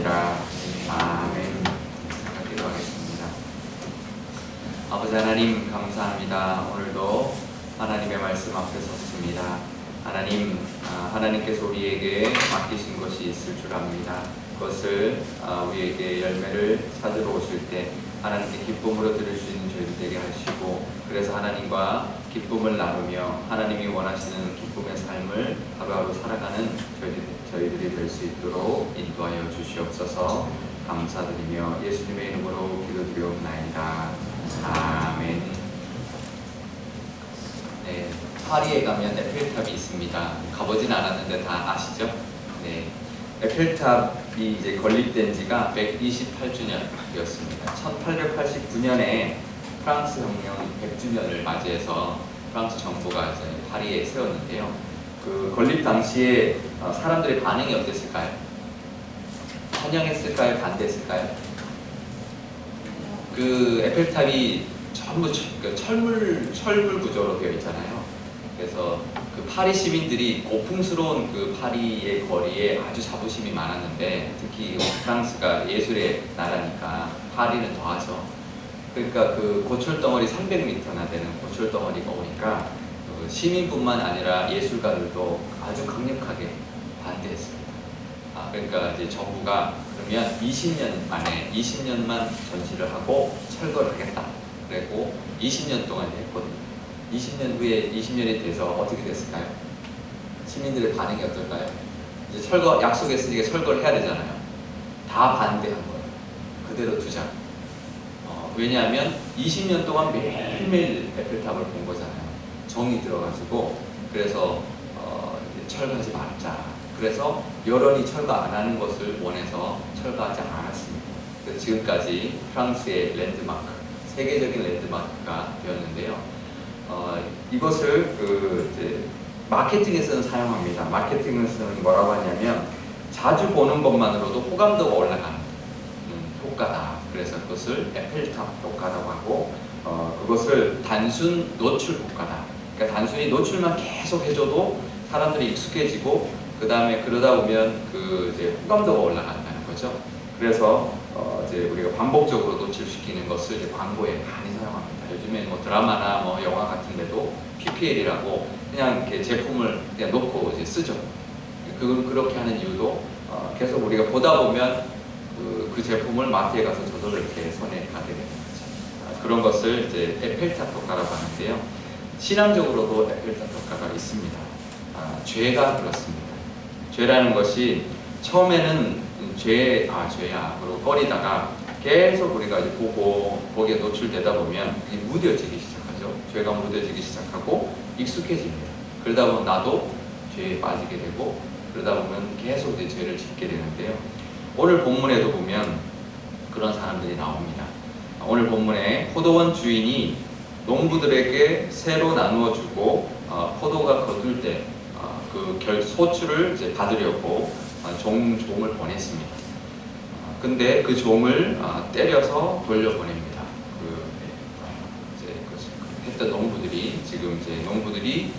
되시니라. 아멘. 기도하겠습니다. 아버지 하나님 감사합니다. 오늘도 하나님의 말씀 앞에 섰습니다. 하나님, 하나님께서 우리에게 맡기신 것이 있을 줄 압니다. 그것을 우리에게 열매를 찾으러 오실 때 하나님께 기쁨으로 드릴 수 있는 저희들 되게 하시고, 그래서 하나님과 기쁨을 나누며 하나님이 원하시는 기쁨의 삶을 하루하루 살아가는 저희들이 될 수 있도록 인도하여 주시옵소서. 감사드리며 예수님의 이름으로 기도드리옵나이다. 아멘. 네, 파리에 가면 에펠탑이 있습니다. 가보진 않았는데 다 아시죠? 네, 에펠탑이 이제 건립된 지가 128주년이었습니다. 1889년에 프랑스 혁명 100주년을 맞이해서 프랑스 정부가 이제 파리에 세웠는데요. 그 건립 당시에 사람들의 반응이 어땠을까요? 환영했을까요? 반대했을까요? 그 에펠탑이 전부 철물 구조로 되어 있잖아요. 그래서 그 파리 시민들이 고풍스러운 그 파리의 거리에 아주 자부심이 많았는데, 특히 프랑스가 예술의 나라니까 파리는 더하죠. 그러니까 그 고철덩어리 300m나 되는 고철덩어리가 오니까 그 시민뿐만 아니라 예술가들도 아주 강력하게 반대했습니다. 그러니까 이제 정부가 그러면 20년만 전시를 하고 철거를 하겠다. 그리고 20년 동안 했거든요. 20년 후에 20년이 돼서 어떻게 됐을까요? 시민들의 반응이 어떨까요? 이제 약속했으니까 철거를 해야 되잖아요. 다 반대한 거예요. 그대로 두자. 왜냐하면 20년 동안 매일매일 에펠탑을 본 거잖아요. 정이 들어가지고. 그래서 철거하지 말자. 그래서 여론이 철거 안 하는 것을 원해서 철거하지 않았습니다. 그래서 지금까지 프랑스의 랜드마크, 세계적인 랜드마크가 되었는데요. 이것을 이제 마케팅에서는 사용합니다. 마케팅에서는 뭐라고 하냐면 자주 보는 것만으로도 호감도가 올라가는 효과다. 그래서 그것을 에펠탑 효과라고 하고, 그것을 단순 노출 효과다. 그러니까 단순히 노출만 계속 해줘도 사람들이 익숙해지고, 그 다음에 그러다 보면 이제 호감도가 올라간다는 거죠. 그래서 이제 우리가 반복적으로 노출시키는 것을 이제 광고에 많이 사용합니다. 요즘에 뭐 드라마나 뭐 영화 같은데도 PPL이라고 그냥 이렇게 제품을 그냥 놓고 이제 쓰죠. 그렇게 하는 이유도 계속 우리가 보다 보면 그 제품을 마트에 가서 저절로 이렇게 손에 가게 되는 거죠. 그런 것을 이제 에펠탑 효과라고 하는데요. 신앙적으로도 에펠탑 효과가 있습니다. 죄가 그렇습니다. 죄라는 것이 처음에는 죄야 그러고 꺼리다가 계속 우리가 이제 거기에 노출되다 보면 이게 무뎌지기 시작하죠. 죄가 무뎌지기 시작하고 익숙해집니다. 그러다 보면 나도 죄에 빠지게 되고, 그러다 보면 계속 이제 죄를 짓게 되는데요. 오늘 본문에도 보면 그런 사람들이 나옵니다. 오늘 본문에 포도원 주인이 농부들에게 새로 나누어 주고 포도가 거둘 때 그 소출을 이제 받으려고 종을 보냈습니다. 근데 그 종을 때려서 돌려보냅니다. 이제 했던 농부들이 지금 이제 농부들이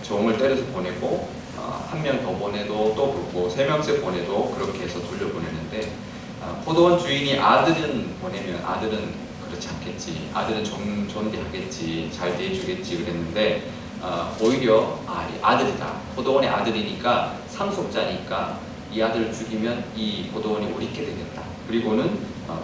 종을 때려서 보내고, 한 명 더 보내도 또 그렇고 3명씩 보내도 그렇게 해서 돌려보내는데, 포도원 주인이 아들은 보내면 아들은 그렇지 않겠지, 아들은 존대하겠지, 잘 대해주겠지 그랬는데, 오히려 아들이다, 포도원의 아들이니까 상속자니까 이 아들을 죽이면 이 포도원이 오리게 되겠다. 그리고는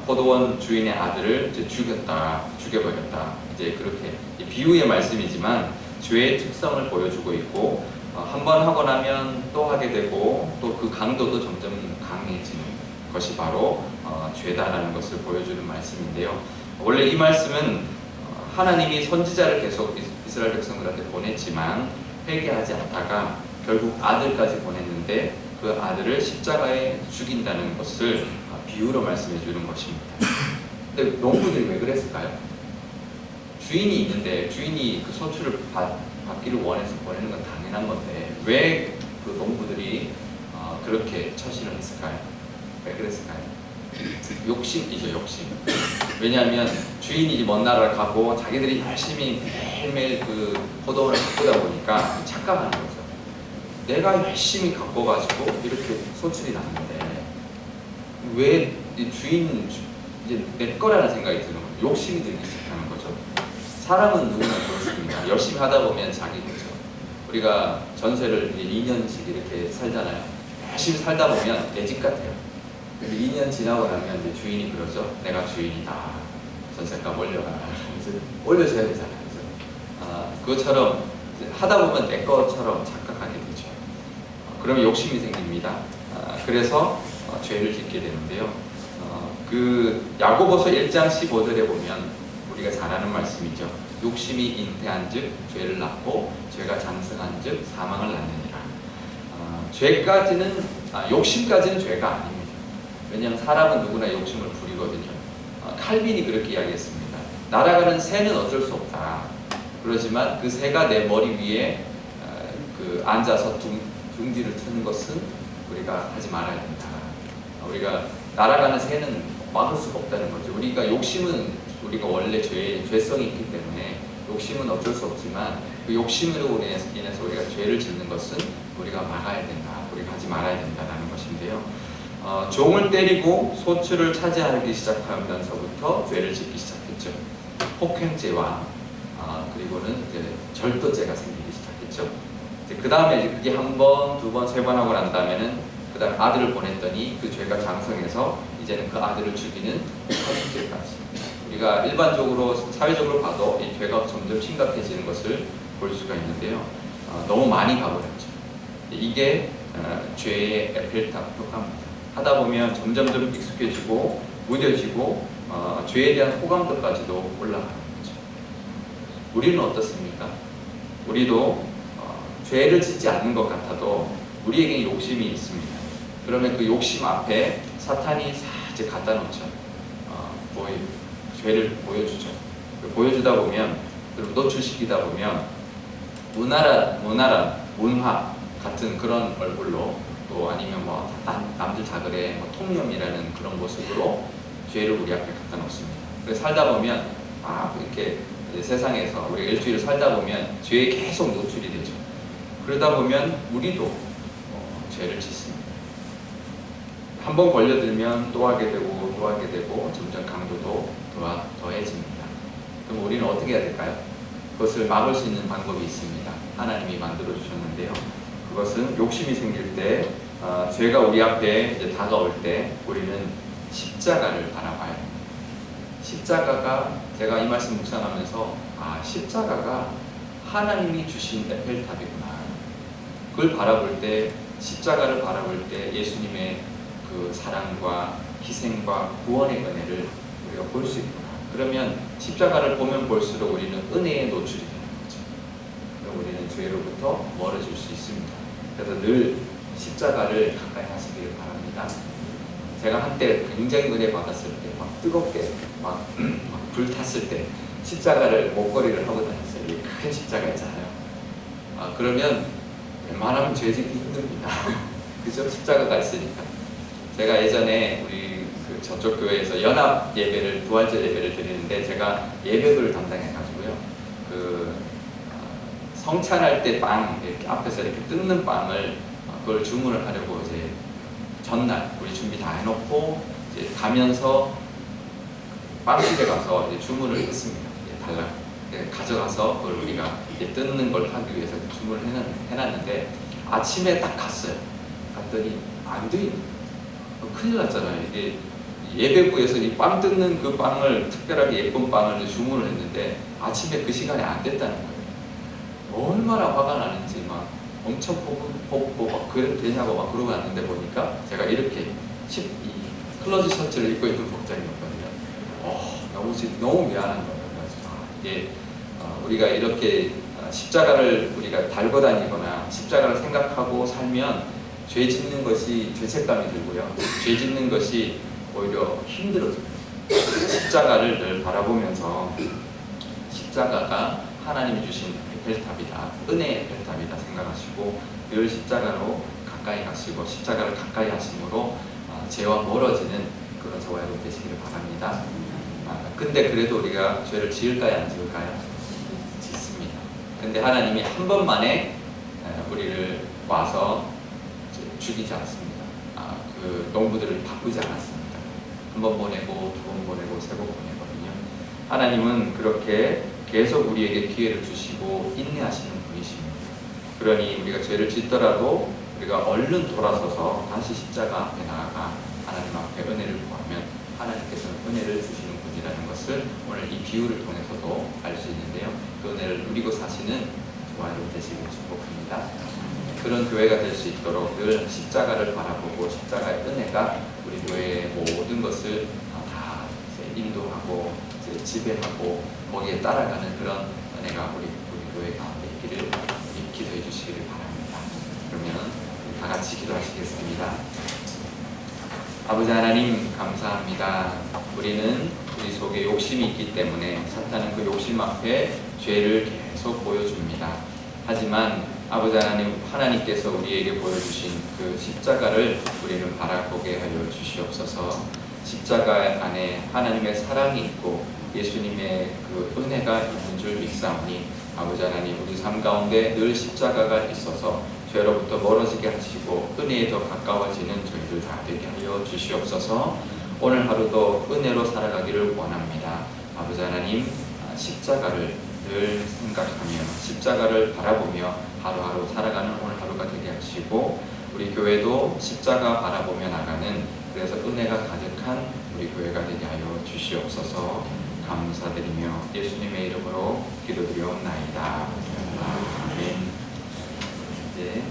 포도원 주인의 아들을 이제 죽여버렸다. 이제 그렇게 비유의 말씀이지만 죄의 특성을 보여주고 있고, 한 번 하고 나면 또 하게 되고, 또 그 강도도 점점 강해지는 것이 바로 죄다라는 것을 보여주는 말씀인데요. 원래 이 말씀은 하나님이 선지자를 계속 이스라엘 백성들한테 보냈지만 회개하지 않다가 결국 아들까지 보냈는데, 그 아들을 십자가에 죽인다는 것을 비유로 말씀해 주는 것입니다. 근데 농부들이 왜 그랬을까요? 주인이 있는데 주인이 그 소출을 받기를 원해서 보내는 건 당연한 건데, 왜 그 농부들이 그렇게 처신을 했을까요? 왜 그랬을까요? 욕심이죠, 욕심. 왜냐하면 주인이 먼 나라를 가고 자기들이 열심히 매일매일 그 포도원을 가꾸다 보니까 착각하는 거죠. 내가 열심히 가꿔가지고 이렇게 소출이 나는데 왜 이 주인 이제 내 거라는 생각이 드는 거예요. 욕심이 들기 시작하는 거죠. 사람은 누구나 그렇습니다. 열심히 하다 보면 자기 거죠. 우리가 전세를 이제 2년씩 이렇게 살잖아요. 열심히 살다 보면 내 집 같아요. 근데 2년 지나고 나면 이제 주인이 그러죠. 내가 주인이다. 전세값 올려라. 올려줘야 되잖아요. 그것처럼 하다 보면 내 것처럼 착각하게 되죠. 그러면 욕심이 생깁니다. 그래서 죄를 짓게 되는데요. 그 야고보서 1장 15절에 보면 우리가 잘 아는 말씀이죠. 욕심이 잉태한즉 죄를 낳고 죄가 장성한즉 사망을 낳느니라. 죄까지는 욕심까지는 죄가 아닙니다. 왜냐하면 사람은 누구나 욕심을 부리거든요. 칼빈이 그렇게 이야기했습니다. 날아가는 새는 어쩔 수 없다. 그러지만 그 새가 내 머리 위에 그 앉아서 둥지를 트는 것은 우리가 하지 말아야 된다. 우리가 날아가는 새는 막을 수가 없다는 거죠. 우리가 욕심은 우리가 원래 죄성이 있기 때문에 욕심은 어쩔 수 없지만 그 욕심으로 인해서 우리가 죄를 짓는 것은 우리가 막아야 된다. 우리가 하지 말아야 된다는 것인데요. 종을 때리고 소출을 차지하기 시작하면서부터 죄를 짓기 시작했죠. 폭행죄와 그리고는 이제 절도죄가 생기기 시작했죠. 그 다음에 그게 한 번, 두 번, 세 번 하고 난 다음에는 그 다음에 아들을 보냈더니 그 죄가 장성해서 이제는 그 아들을 죽이는 살인죄까지. 우리가 일반적으로 사회적으로 봐도 이 죄가 점점 심각해지는 것을 볼 수가 있는데요. 너무 많이 가버렸죠. 이게 죄의 에펠탑 효과입니다. 하다 보면 점점점 익숙해지고 무뎌지고 죄에 대한 호감도까지도 올라가는 거죠. 우리는 어떻습니까? 우리도 죄를 짓지 않는 것 같아도 우리에게 욕심이 있습니다. 그러면 그 욕심 앞에 사탄이 살짝 갖다 놓죠. 죄를 보여주죠. 보여주다 보면, 그리고 노출시키다 보면 문화 같은 그런 얼굴로, 또 아니면 뭐 남들 다 그래, 뭐 통념이라는 그런 모습으로 죄를 우리 앞에 갖다 놓습니다. 그래서 살다 보면 이렇게 세상에서 우리가 일주일을 살다 보면 죄에 계속 노출이 되죠. 그러다 보면 우리도 죄를 짓습니다. 한 번 걸려들면 또 하게 되고 또 하게 되고 점점 강도도 더해집니다. 그럼 우리는 어떻게 해야 될까요? 그것을 막을 수 있는 방법이 있습니다. 하나님이 만들어 주셨는데요. 그것은 욕심이 생길 때, 죄가 우리 앞에 이제 다가올 때 우리는 십자가를 바라봐야 합니다. 십자가가, 제가 이 말씀 묵상하면서 십자가가 하나님이 주신 에펠탑이구나. 그걸 바라볼 때, 십자가를 바라볼 때 예수님의 그 사랑과 희생과 구원의 은혜를 우리가 볼 수 있구나. 그러면 십자가를 보면 볼수록 우리는 은혜에 노출이 되는 거죠. 그럼 우리는 죄로부터 멀어질 수 있습니다. 그래서 늘 십자가를 가까이 하시기를 바랍니다. 제가 한때 굉장히 은혜 받았을 때, 막 뜨겁게 막 불탔을 때 십자가를 목걸이를 하고 다녔어요. 이 큰 십자가 있잖아요. 그러면 웬만하면 죄 짓기 힘듭니다. 그죠? 십자가가 있으니까. 제가 예전에 우리 저쪽 교회에서 연합 예배를, 부활절 예배를 드리는데 제가 예배부를 담당해가지고요. 성찬할 때 빵, 이렇게 앞에서 이렇게 뜯는 빵을 그걸 주문을 하려고 이제 전날 우리 준비 다 해놓고 이제 가면서 빵집에 가서 이제 주문을 했습니다. 달라고. 가져가서 그걸 우리가 이제 뜯는 걸 하기 위해서 주문을 해놨는데 아침에 딱 갔어요. 갔더니 안 돼. 큰일 났잖아요. 이게 예배부에서 이 빵 뜯는 그 빵을, 특별하게 예쁜 빵을 주문을 했는데 아침에 그 시간에 안 됐다는 거예요. 얼마나 화가 나는지 막 엄청 뽑고 막 그래도 되냐고 막 그러고 왔는데 보니까 제가 이렇게 이 클러지 셔츠를 입고 있는 복장이었거든요. 너무 미안한 거예요. 이게 우리가 이렇게 십자가를 우리가 달고 다니거나 십자가를 생각하고 살면 죄 짓는 것이 죄책감이 들고요. 죄 짓는 것이 오히려 힘들어져요. 십자가를 늘 바라보면서 십자가가 하나님이 주신 에펠탑이다, 은혜의 에펠탑이다 생각하시고 늘 십자가로 가까이 가시고 십자가를 가까이 하심으로 죄와 멀어지는 그런 저와 여러분 되시기를 바랍니다. 근데 그래도 우리가 죄를 지을까요, 안 지을까요? 짓습니다. 근데 하나님이 한 번만에 우리를 와서 죽이지 않습니다. 그 농부들을 바꾸지 않았습니다. 한 번 보내고, 두 번 보내고, 세 번 보내거든요. 하나님은 그렇게 계속 우리에게 기회를 주시고 인내하시는 분이십니다. 그러니 우리가 죄를 짓더라도 우리가 얼른 돌아서서 다시 십자가 앞에 나아가 하나님 앞에 은혜를 구하면 하나님께서는 은혜를 주시는 분이라는 것을 오늘 이 비유를 통해서도 알 수 있는데요. 그 은혜를 누리고 사시는 저와 여러분 되시길 축복합니다. 그런 교회가 될 수 있도록 늘 십자가를 바라보고 십자가의 은혜가 우리 교회의 모든 것을 다 인도하고 지배하고 거기에 따라가는 그런 은혜가 우리 교회 가운데 있기를 기도해 주시기를 바랍니다. 그러면 다 같이 기도하시겠습니다. 아버지 하나님 감사합니다. 우리는 우리 속에 욕심이 있기 때문에 사탄은 그 욕심 앞에 죄를 계속 보여줍니다. 하지만 아버지 하나님께서 우리에게 보여주신 그 십자가를 우리는 바라보게 하여 주시옵소서. 십자가 안에 하나님의 사랑이 있고 예수님의 그 은혜가 있는 줄 믿사오니 아버지 하나님 우리 삶 가운데 늘 십자가가 있어서 죄로부터 멀어지게 하시고 은혜에 더 가까워지는 저희들 다 되게 하여 주시옵소서. 오늘 하루도 은혜로 살아가기를 원합니다. 아버지 하나님 십자가를 늘 생각하며 십자가를 바라보며 하루하루 살아가는 오늘 하루가 되게 하시고 우리 교회도 십자가 바라보며 나가는 그래서 은혜가 가득한 우리 교회가 되게 하여 주시옵소서. 감사드리며 예수님의 이름으로 기도드리옵나이다. 아멘. 이제